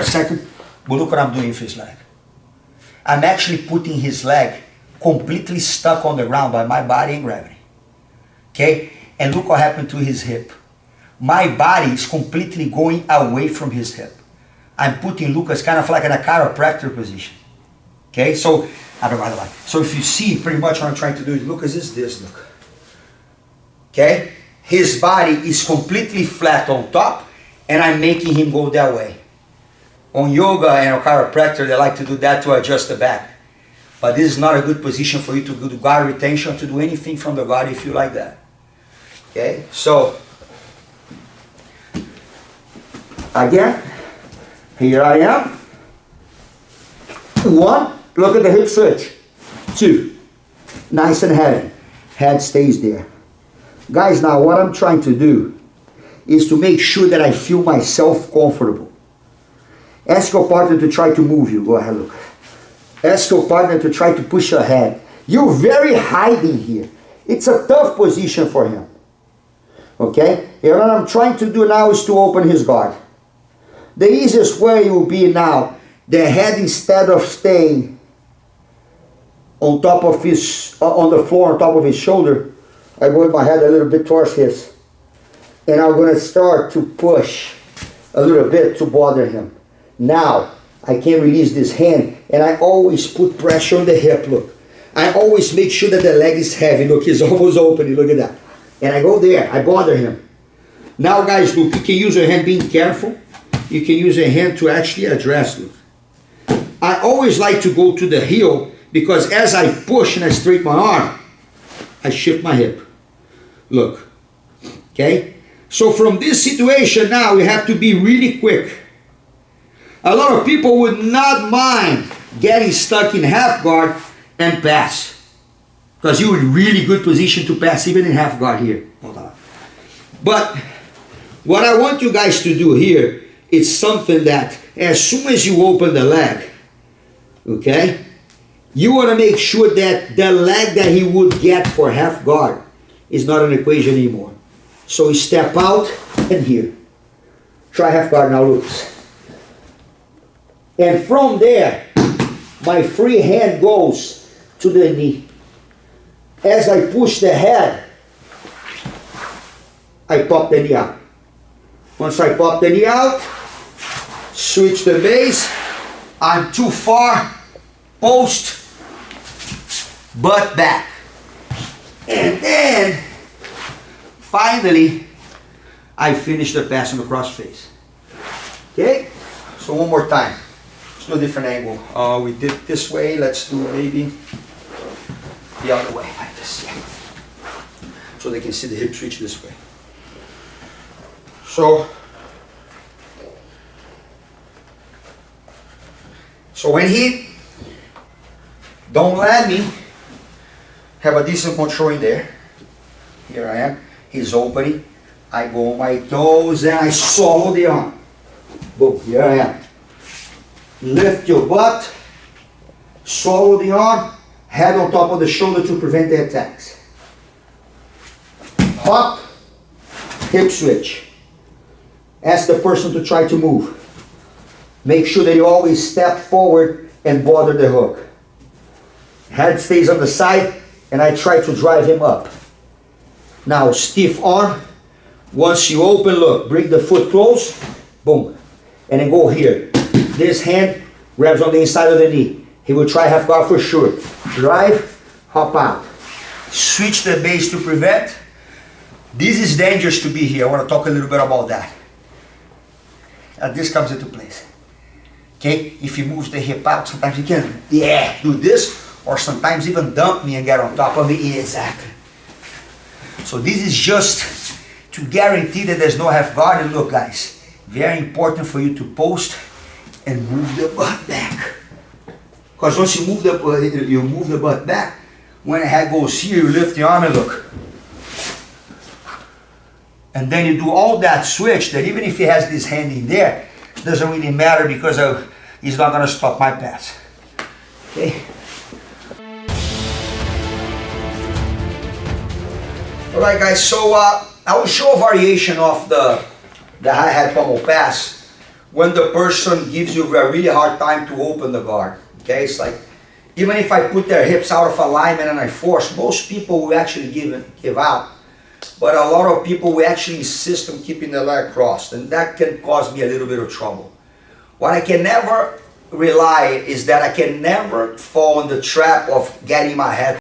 Second, but look what I'm doing with his leg. I'm actually putting his leg completely stuck on the ground by my body and gravity. Okay? And look what happened to his hip. My body is completely going away from his hip. I'm putting Lucas kind of like in a chiropractor position. Okay? So, so if you see, pretty much what I'm trying to do is, Lucas is this, look. Okay? His body is completely flat on top, and I'm making him go that way. On yoga and a chiropractor, they like to do that to adjust the back. But this is not a good position for you to do guard retention, to do anything from the guard if you like that. Okay, so again, here I am. 1, look at the hip switch. 2, nice and heavy. Head stays there. Guys, now what I'm trying to do is to make sure that I feel myself comfortable. Ask your partner to try to move you. Go ahead, look. Ask your partner to try to push ahead. You're very hiding here. It's a tough position for him. Okay? And what I'm trying to do now is to open his guard. The easiest way will be now, the head, instead of staying on top of his, on the floor, on top of his shoulder, I move my head a little bit towards his. And I'm going to start to push a little bit to bother him. Now, I can release this hand, and I always put pressure on the hip, look. I always make sure that the leg is heavy. Look, he's almost open, look at that. And I go there, I bother him. Now guys, look, you can use your hand, being careful. You can use your hand to actually address, look. I always like to go to the heel, because as I push and I straighten my arm, I shift my hip. Look, okay? So from this situation now, you have to be really quick. A lot of people would not mind getting stuck in half guard and pass, because you're in really good position to pass even in half guard here. But what I want you guys to do here is something that as soon as you open the leg, okay, you want to make sure that the leg that he would get for half guard is not an equation anymore. So you step out and here. Try half guard now, Lucas. And from there, my free hand goes to the knee. As I push the head, I pop the knee out. Once I pop the knee out, switch the base. I'm too far, post, butt back. And then, finally, I finish the pass on the cross face. Okay? So one more time. Let's do a different angle. We did it this way. Let's do maybe the other way, like this. So they can see the hip switch this way. So when he don't let me have a decent control in there, here I am, he's opening, I go on my toes and I swallow the arm. Boom, here I am. Lift your butt, swallow the arm, head on top of the shoulder to prevent the attacks. Hop, hip switch. Ask the person to try to move. Make sure that you always step forward and bother the hook. Head stays on the side and I try to drive him up. Now stiff arm. Once you open, look, bring the foot close, boom, and then go here. This hand grabs on the inside of the knee. He will try half guard for sure. Drive, hop out. Switch the base to prevent. This is dangerous to be here. I want to talk a little bit about that. This comes into place. Okay, if he moves the hip out, sometimes he can, do this, or sometimes even dump me and get on top of me. Exactly. So this is just to guarantee that there's no half guard. And look guys, very important for you to post and move the butt back. Because once you move the butt back, when the head goes here, you lift the arm and look. And then you do all that switch, that even if he has this hand in there, it doesn't really matter, because he's not going to stop my pass. Okay. Alright guys, so I will show a variation of the hi-hat pummel pass when the person gives you a really hard time to open the guard. Okay, it's like, even if I put their hips out of alignment and I force, most people will actually give out. But a lot of people will actually insist on keeping the leg crossed, and that can cause me a little bit of trouble. What I can never rely is that I can never fall in the trap of getting my head